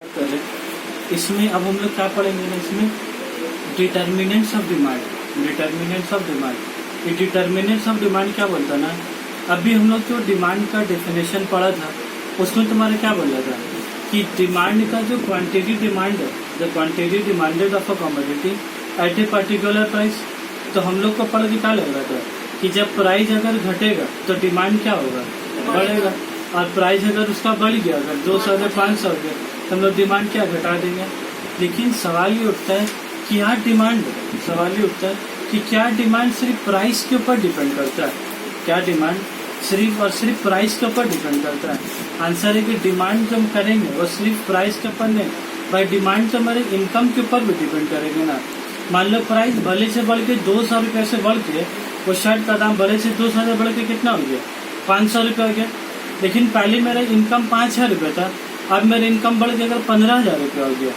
करें। इसमें अब हम लोग क्या पढ़ेंगे ना, इसमें determinants of demand. Determinants of demand, ये डिटर्मिनेंट्स ऑफ डिमांड क्या बोलता है ना, अभी हम लोग जो डिमांड का डेफिनेशन पढ़ा था उसमें तुम्हारा क्या बोला था कि डिमांड का जो क्वांटिटी डिमांड है, the quantity demanded of a commodity at a particular price. तो हम लोग को पढ़ के क्या लग रहा था कि जब प्राइस अगर घटेगा तो डिमांड क्या होगा, बढ़ेगा। और प्राइस अगर उसका बढ़ गया, अगर 200 से 500 हो गया तो हम लोग डिमांड क्या घटा देंगे। लेकिन सवाल ये उठता है कि यहाँ डिमांड, सवाल ये उठता है कि क्या डिमांड सिर्फ प्राइस के ऊपर डिपेंड करता है, क्या डिमांड सिर्फ और सिर्फ प्राइस के ऊपर डिपेंड करता है। आंसर है कि डिमांड जो हम करेंगे वो सिर्फ प्राइस के ऊपर नहीं, भाई डिमांड तो हमारे इनकम के ऊपर भी डिपेंड करेंगे ना। मान लो प्राइस भले से बढ़ के 200 रुपये से बढ़ के वो शर्ट का दाम भले से 200 से बढ़ के कितना हो गया, 500 रुपये हो गया। लेकिन पहले मेरा इनकम 5,000 रुपये था, अब मेरा इनकम बढ़ के अगर 15,000 रुपये हो गया,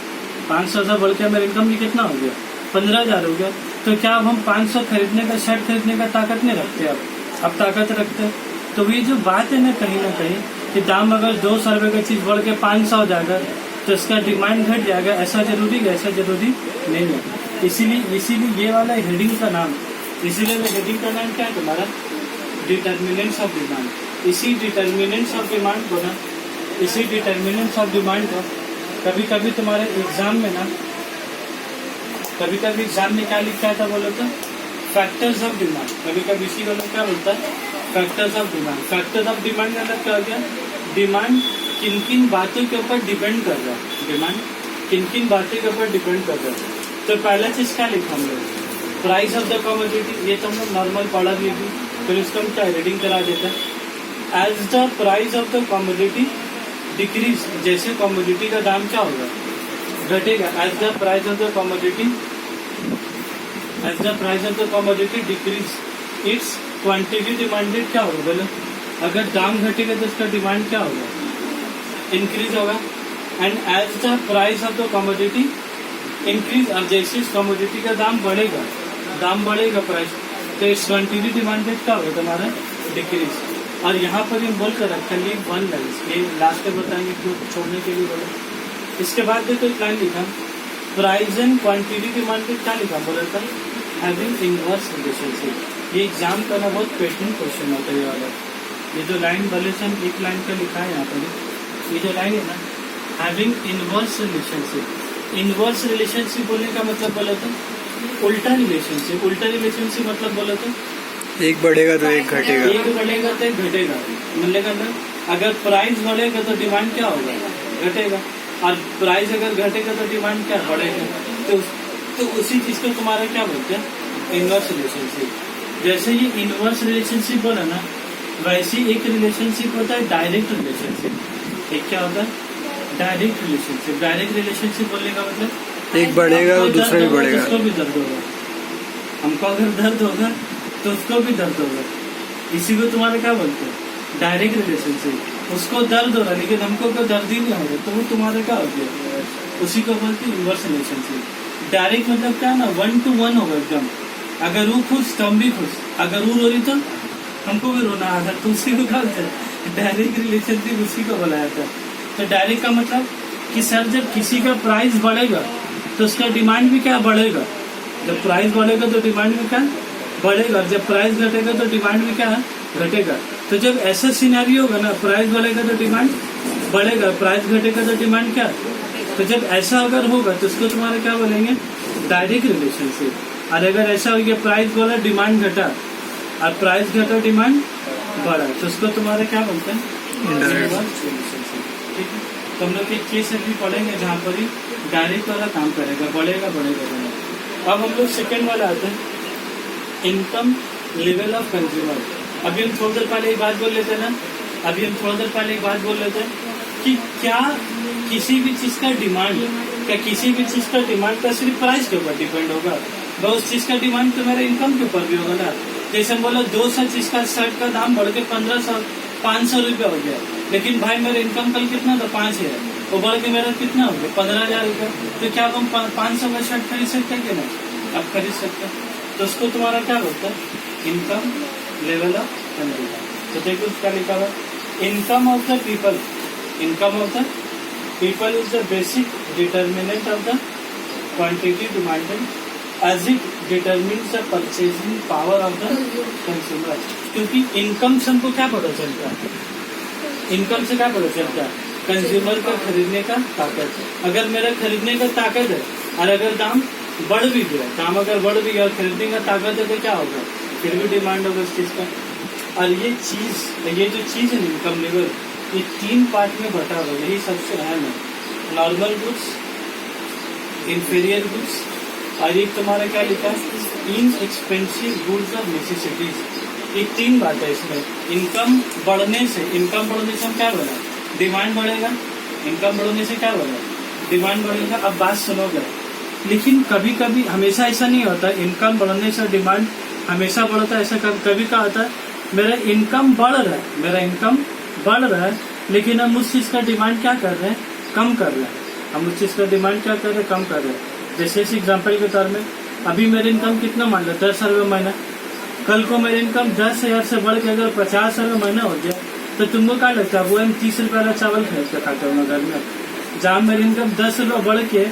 500 से बढ़ के मेरा इनकम भी कितना हो गया, 15,000 हो गया। तो क्या अब हम 500 खरीदने का, शर्ट खरीदने का ताकत नहीं रखते, अब ताकत रखते। तो ये जो बात है ना कहीं कि दाम अगर 200 रुपये का चीज बढ़ के 500 हो जाएगा तो इसका डिमांड घट जाएगा, ऐसा जरूरी है, ऐसा जरूरी नहीं है। इसीलिए ये वाला हेडिंग का नाम, इसीलिए हेडिंग का नाम क्या है तुम्हारा, डिटर्मिनेंट्स ऑफ डिमांड। इसी डिटर्मिनेंट्स ऑफ डिमांड को ना, इसी डिटर्मिनेंट्स ऑफ डिमांड को कभी कभी तुम्हारे एग्जाम में ना, कभी कभी एग्जाम में क्या लिखा था बोलो तो, फैक्टर्स ऑफ डिमांड। कभी कभी इसी को क्या बोलता है, factors of demand. Factors of demand का मतलब क्या हो गया, डिमांड किन किन बातों के ऊपर डिपेंड कर रहा है, डिमांड किन किन बातों के ऊपर डिपेंड कर रहा है। तो पहला चीज क्या लिखा हम लोग, प्राइस ऑफ द कमोडिटी, ये तो हम लोग नॉर्मल पढ़ा भी, फिर उसको हम क्या रीडिंग करा देते हैं। As the price of the commodity decrease, जैसे कमोडिटी का दाम क्या होगा, घटेगा। As the price of the commodity, as the price of the commodity decrease its quantity demanded क्या होगा बोलो, अगर दाम घटेगा तो उसका डिमांड क्या होगा, इंक्रीज होगा। And as the price of the commodity increase, और जैसे इस कमोडिटी का दाम बढ़ेगा, प्राइस, तो इस क्वांटिटी डिमांडेड क्या होगा तुम्हारा, डिक्रीज। और यहाँ पर हम बोल कर रखा है वन लाइन, ये लास्ट में बताएंगे क्यों छोड़ने के लिए बोले। इसके बाद देखो एक लाइन लिखा, प्राइस एंड क्वांटिटी डिमांडेड क्या लिखा बोला था, हैविंग इनवर्स रिलेशनशिप। ये एग्जाम का ना बहुत क्वेश्चन होता है ये वाला। ये जो लाइन बोले से हम एक लाइन का लिखा है यहाँ पर, ये जो लाइन है ना, having inverse relationship. Inverse relationship बोलने का मतलब बोला तो उल्टा रिलेशनशिप। उल्टा रिलेशनशिप मतलब बोला तो एक बढ़ेगा तो एक घटेगा, एक बढ़ेगा तो एक घटेगा। मिलेगा ना, अगर प्राइस बढ़ेगा तो डिमांड क्या होगा, घटेगा। और प्राइस अगर घटेगा तो डिमांड क्या बढ़ेगा। तो उसी चीज को तुम्हारा क्या बोलते हैं, इनवर्स रिलेशनशिप। जैसे ये इनवर्स रिलेशनशिप बोला ना, वैसे एक रिलेशनशिप होता है डायरेक्ट रिलेशनशिप। एक क्या होता है, डायरेक्ट रिलेशनशिप। डायरेक्ट रिलेशनशिप बोलने का मतलब एक बढ़ेगा तो दूसरा भी बढ़ेगा, उसको भी दर्द होगा। हमको अगर दर्द होगा तो उसको भी दर्द होगा। इसी को तुम्हारे क्या बोलते हैं, डायरेक्ट रिलेशनशिप। उसको दर्द हो रहा है लेकिन हमको कोई दर्द ही नहीं हो रहा, तो वो तुम्हारा क्या हो गया, उसी को बोलते हैं इनवर्स रिलेशनशिप। डायरेक्ट मतलब क्या ना, 1 to 1 होगा एकदम। अगर वो खुश तो हम भी खुश, अगर वो रो रही तो हमको भी रोना आ रहा, तो उसी को क्या बोलते हैं, डायरेक्ट रिलेशनशिप, उसी को बोला जाता है। तो डायरेक्ट का मतलब कि सर जब किसी का प्राइस बढ़ेगा तो उसका डिमांड भी क्या बढ़ेगा। जब प्राइस बढ़ेगा तो डिमांड भी क्या बढ़ेगा, जब प्राइस घटेगा तो डिमांड भी क्या घटेगा। तो जब ऐसा सिनेरियो होगा ना, प्राइस बढ़ेगा तो डिमांड बढ़ेगा, प्राइस घटेगा तो डिमांड क्या, तो जब ऐसा अगर होगा तो उसको तुम्हारा क्या बोलेंगे, डायरेक्ट रिलेशनशिप। और अगर ऐसा हो गया प्राइस बढ़ा डिमांड घटा और प्राइस घटा डिमांड बढ़ा, तो उसको तुम्हारा क्या बोलते हैं, इनवर्स रिलेशनशिप। ठीक है, तो हम लोग एक केस अभी पढ़ेंगे जहाँ पर ही डायरेक्ट वाला काम करेगा, बढ़ेगा। अब हम लोग सेकेंड वाला आते हैं, इनकम लेवल ऑफ कंज्यूमर। अभी हम थोड़ी देर पहले एक बात बोल लेते हैं कि क्या किसी भी चीज का डिमांड, का सिर्फ प्राइस के ऊपर डिपेंड होगा, वह उस चीज का डिमांड तो मेरे इनकम के ऊपर भी होगा ना। जैसे हम बोलो 200 चीज का शर्ट का दाम बढ़ के 500 रुपये हो गया, लेकिन भाई मेरा इनकम कल कितना था, 5,000, वो बढ़ के मेरा कितना हो गया, 15,000 रुपये। तो क्या हम 500 का शर्ट खरीद सकते हैं कि नहीं, अब खरीद सकते हैं। तो उसको तुम्हारा क्या बोलता है, इनकम लेवल ऑफ कंज्यूमर। तो देखो उसका लिखा हुआ, income of the people, income of the people is the basic determinant of the quantity demanded as it determines the purchasing power of the consumer. क्योंकि इनकम से हमको क्या पता चलता है, इनकम से क्या पता चलता है, कंज्यूमर का खरीदने का ताकत। अगर मेरा खरीदने का ताकत है और अगर दाम बढ़ भी गया, दाम अगर बढ़ भी गया और खरीदने का ताकत है तो क्या होगा, फिर भी डिमांड होगा उस चीज का। और ये जो चीज है इनकम लेवल, ये 3 पार्ट में बटा हुआ, यही सबसे अहम है। नॉर्मल गुड्स, इंफीरियर गुड्स, और एक तुम्हारा क्या लिखा है, इनएक्सपेंसिव गुड्स ऑफ नेसेसिटीज। ये 3 बात है इसमें। इनकम बढ़ने से हम क्या बना, डिमांड बढ़ेगा। इनकम बढ़ने से क्या बढ़ेगा, डिमांड बढ़ेगा। अब बात सुनोगे, लेकिन कभी कभी हमेशा ऐसा नहीं होता इनकम बढ़ने से डिमांड हमेशा बढ़ता है। ऐसा कभी क्या होता है, मेरा इनकम बढ़ रहा है लेकिन हम उस चीज का डिमांड क्या कर रहे हैं, कम कर रहे हैं। हम उस चीज का डिमांड क्या कर रहे हैं, कम कर रहे हैं। जैसे इस एग्जाम्पल के तौर में अभी मेरी इनकम कितना मान लो 10,000 रुपये महीना, कल को मेरी इनकम 10,000 से बढ़ के अगर 50,000 रुपये महीना हो गया तो तुमको क्या लगता है, वो हम 30 रुपये वाला चावल खरीद के खाते हो घर में। जहाँ मेरी इनकम 10 रुपये बढ़ के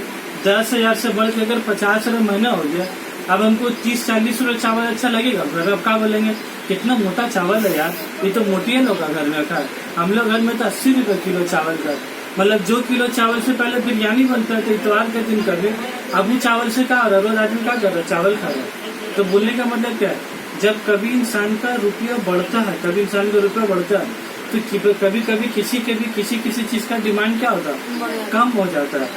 10,000 से बढ़ के अगर 50 रुपये महीना हो गया, अब हमको 30-40 रुपये चावल अच्छा लगेगा। घर अब क्या बोलेंगे, कितना मोटा चावल है यार, ये तो मोटी है लोग घर में खा। हम लोग घर में तो 80 रुपये किलो चावल का, मतलब जो किलो चावल से पहले बिरयानी बनता है तो इतवार के दिन कभी, अब वो चावल से क्या हो रहा है, रोज आदमी क्या कर रहा है, चावल खा रहा है। तो बोलने का मतलब क्या है, जब कभी इंसान का रुपया बढ़ता है, कभी इंसान का रुपया बढ़ता है तो कभी कभी किसी चीज का डिमांड क्या होता है, कम हो जाता है।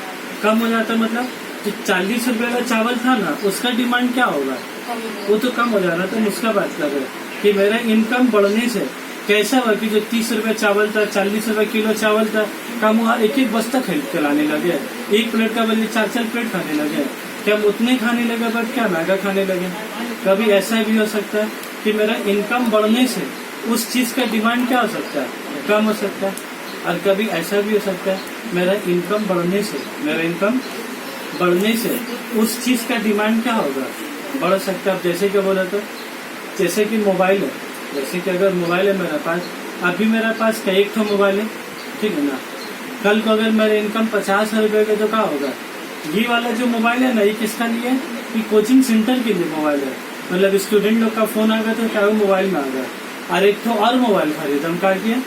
कम हो जाता है मतलब जो 40 रुपए का चावल था ना, उसका डिमांड क्या होगा, वो तो कम हो जाना। तो उसका बात कर रहे हैं कि मेरा इनकम बढ़ने से कैसा हुआ कि जो 30 रुपए चावल था, 40 रुपए किलो चावल था, कम हुआ, एक बस्ता खरीद के लाने लगे, 1 प्लेट का बल्कि 4 प्लेट खाने लगे। क्या हम उतने खाने लगे बट क्या महंगा खाने लगे। कभी ऐसा भी हो सकता है कि मेरा इनकम बढ़ने से उस चीज का डिमांड क्या हो सकता है, कम हो सकता है। और कभी ऐसा भी हो सकता है मेरा इनकम बढ़ने से उस चीज का डिमांड क्या होगा, बढ़ सकता है। जैसे कि बोला तो जैसे कि मोबाइल है, जैसे कि अगर मोबाइल है मेरे पास, अभी मेरे पास का एक तो मोबाइल है, ठीक है ना, कल को अगर मेरा इनकम 50 रुपए का तो क्या होगा, ये वाला जो मोबाइल है ना, ये किसका लिए, ये कोचिंग सेंटर के लिए मोबाइल है। मतलब स्टूडेंट लोग का फोन आ गया तो क्या वो मोबाइल में आ गया। और एक तो और मोबाइल खरीदा, हम क्या किया,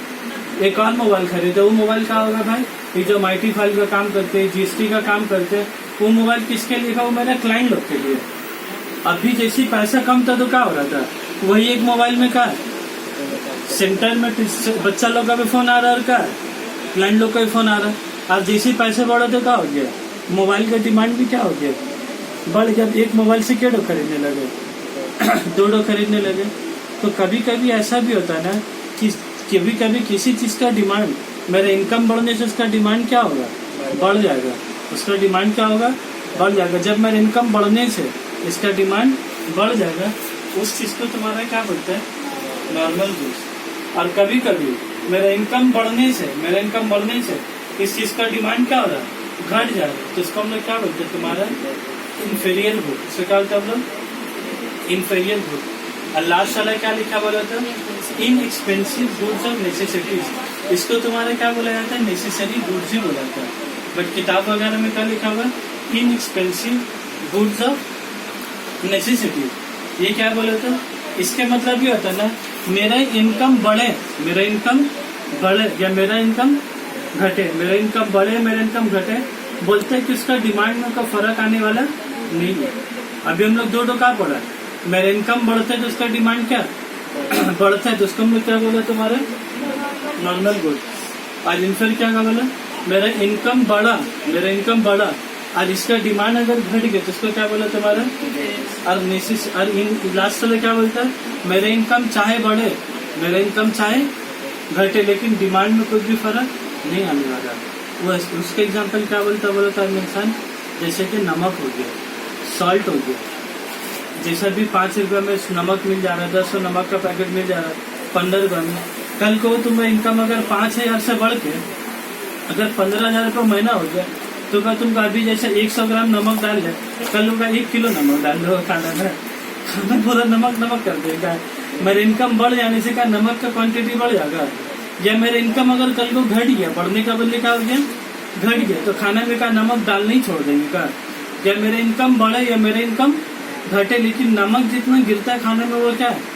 एक और मोबाइल खरीदे। वो मोबाइल क्या होगा भाई, ये जो MIT फाइल का काम करते हैं, GST का काम करते हैं, वो मोबाइल किसके लिए था, वो मेरे क्लाइंट लोग के लिए। अभी जैसे पैसा कम था तो क्या हो रहा था, वही एक मोबाइल में क्या सेंटर में बच्चा लोग का भी फोन आ रहा है और क्या क्लाइंट लोग का भी फोन आ रहा है। अब जैसे पैसे बढ़ा तो क्या हो गया, मोबाइल का डिमांड भी क्या हो गया, बढ़ गया। एक मोबाइल से क्या खरीदने लगे 2 खरीदने लगे। तो कभी कभी ऐसा भी होता है ना कि कभी कभी किसी चीज का डिमांड, मेरा इनकम बढ़ने से उसका डिमांड क्या होगा, बढ़ जाएगा। उसका डिमांड क्या होगा, बढ़ जाएगा। जब मेरा इनकम बढ़ने से इसका डिमांड बढ़ जाएगा, उस चीज को तुम्हारा क्या बोलते हैं, नॉर्मल गुड्स। और कभी कभी मेरा इनकम बढ़ने से इस चीज का डिमांड क्या हो रहा है, घट जा रहा है, तो इसको हम लोग क्या बोलते हैं, तुम्हारा इंफीरियर गुड। इसको क्या बोलते हैं हम लोग, इंफीरियर गुड। और लास्ट वाला क्या लिखा बोला था, इनएक्सपेंसिव गुड्स ऑफ नेसेसिटीज। इसको तुम्हारा क्या बोला जाता है, नेसेसरी गुड्स ही बोला जाता है। बट किताब वगैरह में क्या लिखा हुआ, इनएक्सपेंसिव गुड्स ऑफ नेसेसिटीज। ये क्या बोला था, इसके मतलब ये होता है ना, मेरा इनकम बढ़े या मेरा इनकम घटे, मेरा इनकम बढ़े मेरा इनकम घटे, बोलते हैं कि उसका डिमांड में कोई फर्क आने वाला नहीं है। अभी हम लोग 2 का पढ़ा, मेरा इनकम बढ़ता है तो उसका डिमांड क्या बढ़ता है, तो उसको हम लोग क्या बोला, तुम्हारा नॉर्मल गुड। आज इनफर क्या बोला, मेरा इनकम बढ़ा और इसका डिमांड अगर घट गया तो उसको क्या बोला तुम्हारा, और लास्ट वाला क्या बोलता है, मेरा इनकम चाहे बढ़े मेरा इनकम चाहे घटे, लेकिन डिमांड में कुछ भी फर्क नहीं आने वाला। वो उसके एग्जाम्पल क्या बोला था इंसान, जैसे कि नमक हो गया, सॉल्ट हो गया। जैसा भी 5 रुपए में नमक मिल जा रहा है, 10 नमक का पैकेट मिल जा रहा है 15 रुपए में, कल को तुम्हारा इनकम अगर 5,000 से बढ़ के अगर 15,000 रुपये महीना हो गया, तो क्या तुमको अभी जैसे 100 ग्राम नमक डाल दे, कल होगा 1 किलो नमक डाल दो खाना में, खाना पूरा नमक कर देगा। मेरे इनकम बढ़ जाने से क्या नमक का क्वांटिटी बढ़ जाएगा। या मेरा इनकम अगर कल को घट गया, बढ़ने का बदले क्या हो गया, घट गया तो खाने में का नमक डालना ही छोड़ देंगे का, या मेरे इनकम बढ़े या मेरे इनकम घटे, लेकिन नमक जितना गिरता है खाने में वो क्या है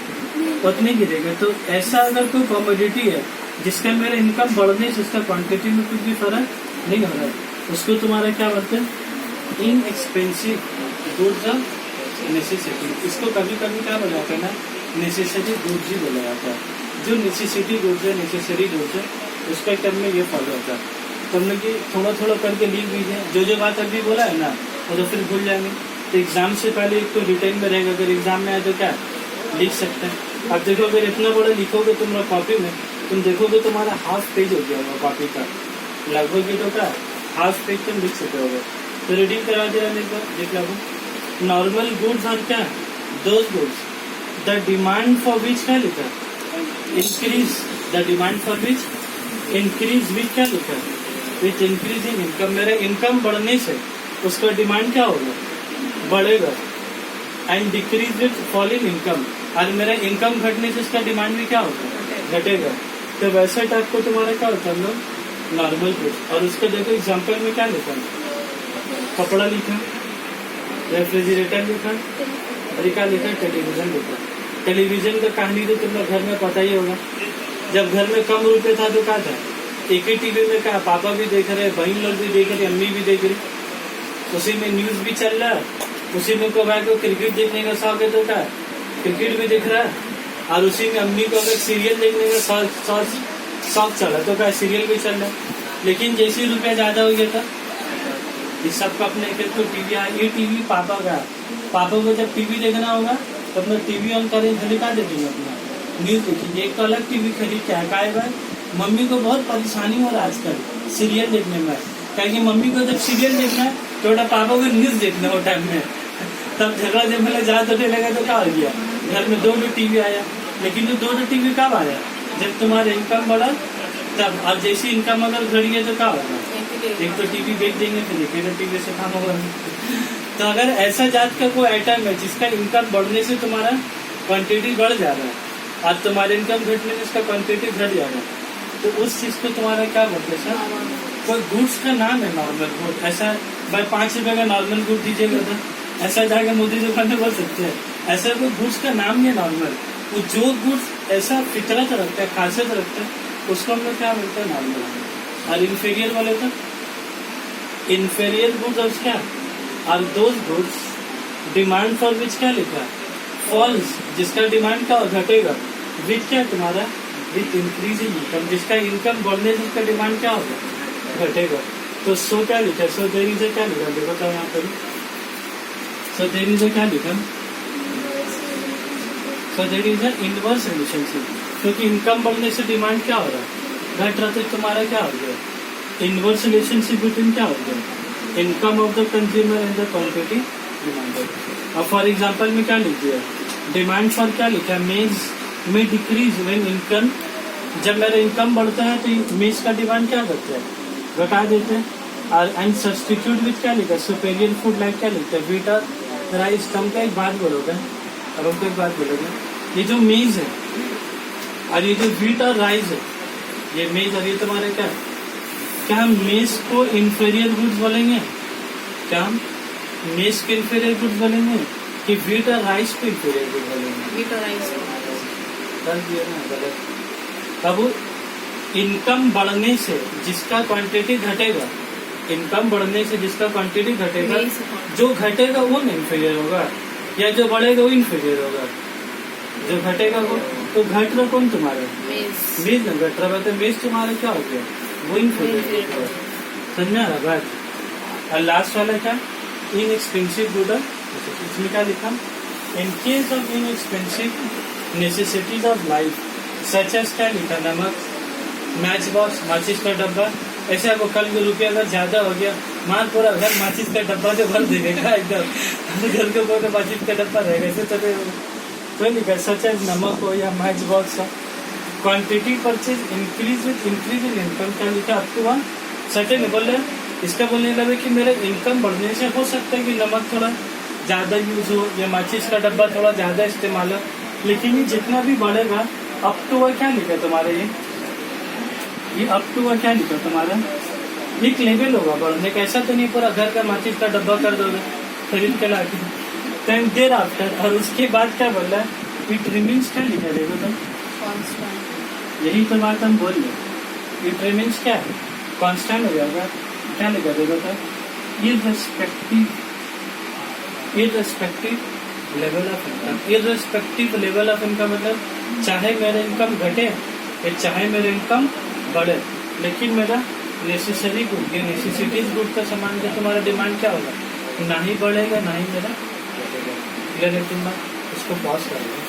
उतनी गिरेगा। तो ऐसा अगर कोई कमोडिटी है जिसका मेरे इनकम बढ़ने से उसका क्वांटिटी में कुछ भी फर्क नहीं हो रहा है, उसको तुम्हारा क्या बोलते हैं, इनएक्सपेंसिव गुड्स ऑफ नेसेसिटी। इसको कभी कभी क्या बोला जाता है ना, नेसेसरी गुड्स ही बोला जाता है। जो नेसेसिटी गुड्स है, नेसेसरी गुड्स है, उसका टर्म में ये फॉलो होता है। तो हम लोग थोड़ा थोड़ा करके लिख दीजिए, जो बात अभी बोला है ना वो तो फिर भूल जाएंगे। तो एग्जाम से पहले एक तो रिटेन में रहेगा, अगर एग्जाम में आए तो क्या लिख सकते हैं। अब देखो अगर इतना बड़ा लिखोगे तुम लोग कॉपी में, तुम देखोगे तुम्हारा हाफ पेज हो गया होगा कॉपी का, लगभग ये तो क्या हाफ पेज तुम लिख सकते होगे। तो रीडिंग करा दिया देख लो। नॉर्मल गुड्स और क्या those goods the demand for which क्या लिखा, increase, the demand for which increase which क्या लिखा, विच इंक्रीज इन इनकम। मेरा इनकम बढ़ने से उसका डिमांड क्या होगा, बढ़ेगा। And decrease with fall in income, और मेरा इनकम घटने से उसका डिमांड भी क्या होगा, घटेगा। तो वैसे टाइप को तुम्हारा क्या होता है नॉर्मल गुड्स। और उसका देखो एग्जाम्पल में क्या लिखा, कपड़ा लिखा, रेफ्रिजरेटर लिखा, और क्या लिखा, टेलीविजन लिखा। टेलीविजन का कहानी तो तुम लोग घर में पता ही होगा। जब घर में कम रुपए था तो क्या था, एक ही टीवी में क्या पापा भी देख रहे, बहन लोग भी देख रहे, अम्मी भी देख रही, उसी में न्यूज भी चल रहा है, उसी में को भाई को क्रिकेट देखने का शौक है तो क्या क्रिकेट भी देख रहा है, और उसी में अम्मी को अगर सीरियल देखने का शौक चला तो क्या सीरियल भी चल रहा है। लेकिन जैसे ही रुपया ज्यादा हो गया था, इस सबका अपने एक तो टीवी आया, ये टीवी पापा का, पापा को जब टीवी देखना होगा तो अपना टीवी ऑन करें, खाली क्या देखेंगे, अपना न्यूज देखेंगे। एक तो अलग टीवी खरीद क्या है भाई, मम्मी को बहुत परेशानी हो रहा है आजकल सीरियल देखने में, क्योंकि मम्मी को जब सीरियल देखना है तो पापा को न्यूज देखना हो टाइम में, तब झगड़ा जब मैंने ज्यादा होने लगा तो क्या हो गया, घर में दो टीवी आया। लेकिन जो दो टीवी कब आया, जब तुम्हारा इनकम बढ़ा तब। और जैसी इनकम अगर घट गया तो क्या होगा, एक तो टीवी बेच देंगे, फिर एक टीवी से काम होगा। तो अगर ऐसा जात का कोई आइटम है जिसका इनकम बढ़ने से तुम्हारा क्वांटिटी बढ़ जा रहा है और तुम्हारा इनकम घटने से उसका क्वांटिटी घट जा रहा है, तो उस चीज को तुम्हारा क्या बोलते हैं सर, कोई गुड्स का नाम है नॉर्मल गुड। ऐसा भाई 5 रुपए का नॉर्मल गुड दीजिएगा तो ऐसा जाकर मोदी दुकान में बोल सकते हैं, ऐसा कोई गुड्स का नाम नहीं नॉर्मल। वो जो गुड्स ऐसा फितरत रखता है, खासियत रखता है, उसको हम लोग क्या बोलते हैं नॉर्मल। और इन्फीरियर वाले तो इन्फीरियर गुड्स और क्या, और those goods demand for which क्या लिखा, फॉल्स, जिसका डिमांड क्या घटेगा, विच क्या तुम्हारा विथ इंक्रीज इन इनकम, जिसका इनकम बढ़ने से उसका डिमांड क्या होगा, घटेगा। तो सो क्या लिखा, सो देर इज क्या लिखा, देखो तो यहाँ पर सो देर इज क्या लिखा, सो देर इज इनवर्स रिलेशनशिप, क्योंकि इनकम बढ़ने से डिमांड क्या हो रहा है, घट रहा, तो तुम्हारा क्या हो गया, इनवर्स रिलेशनशिप बिटवीन क्या हो गया, income of the consumer and the quantity demanded. अब फॉर एग्जांपल में क्या लिख दिया, डिमांड फॉर क्या लिखा, मेज में डिक्रीज व्हेन इनकम, जब मेरा इनकम बढ़ता है तो मेज का डिमांड क्या करता है, घटा देते हैं। और एंड सब्सटीट्यूट विथ क्या लिखा, सुपेरियर फूड लाइक क्या लिखता है, व्हीट और राइस। हम क्या एक बात बोलोगे, अब हमको एक बात बोलोगे, ये जो मेज है और ये जो व्हीट और राइस है, ये मेज और ये तुम्हारे क्या हम मेज को इंफीरियर गुड्स बोलेंगे, क्या हम मेज के इंफीरियर गुड्स बोलेंगे कि व्हीट और राइस को इंफीरियर गुड बोलेंगे, व्हीट और राइस कर दिया ना गलत। अब इनकम बढ़ने से जिसका क्वांटिटी घटेगा, इनकम बढ़ने से जिसका क्वांटिटी घटेगा, जो घटेगा वो इंफीरियर होगा, या जो बढ़ेगा वो इंफीरियर होगा। जो घटेगा वो तो घट रहा कौन तुम्हारा, मेज ना घट रहा, तो मेज तुम्हारा क्या हो गया, वो इंफीरियर होगा। समझ में आ रहा बात। और लास्ट वाला क्या, इनएक्सपेंसिव गुड, इसमें क्या लिखा, in case of inexpensive necessities of life such as क्या लिखा, नमक, मैच बॉक्स, माचिस का डब्बा। ऐसे आपको कल के रुपया अगर ज्यादा हो गया, मान पूरा घर माचिस का डब्बा से भर देगा एकदम, घर के ऊपर माचिस का डब्बा रहेगा, ऐसे तो लिखा सच एज नमक हो या मैच बॉक्स हो। Quantity purchase increase with increase in income, क्या लिखा, अप टू 1 सर्टेन बोल रहे हैं। इसका बोलने का कि मेरा इनकम बढ़ने से हो सकता है कि नमक थोड़ा ज्यादा यूज हो या माचिस का डब्बा थोड़ा ज्यादा इस्तेमाल हो, लेकिन ये जितना भी बढ़ेगा अप टू क्या लिखा तुम्हारा, ये अप टू क्या लिखा तुम्हारा, एक लेवल होगा बढ़ने का, ऐसा तो नहीं पूरा घर का माचिस का डब्बा कर दोगे खरीद के लाके। देन देर आफ्टर, और उसके बाद क्या बोल रहा है, इट रिमीन्स क्या लिखा देखो तो, कांस्टेंट। यही तो बात हम बोल रहे। इट रिमीन्स क्या है, कांस्टेंट हो जाएगा। क्या लिखा देखो तो, irrespective level of income. Irrespective level of income मतलब चाहे मेरा इनकम घटे या चाहे मेरा इनकम बढ़े, लेकिन मेरा नेसेसरी गुड या नेसेसिटीज गुड का सामान का तुम्हारा डिमांड क्या होगा, ना ही बढ़ेगा ना ही मेरा घटेगा। क्लियर है तुम बात, इसको पॉज कर लो।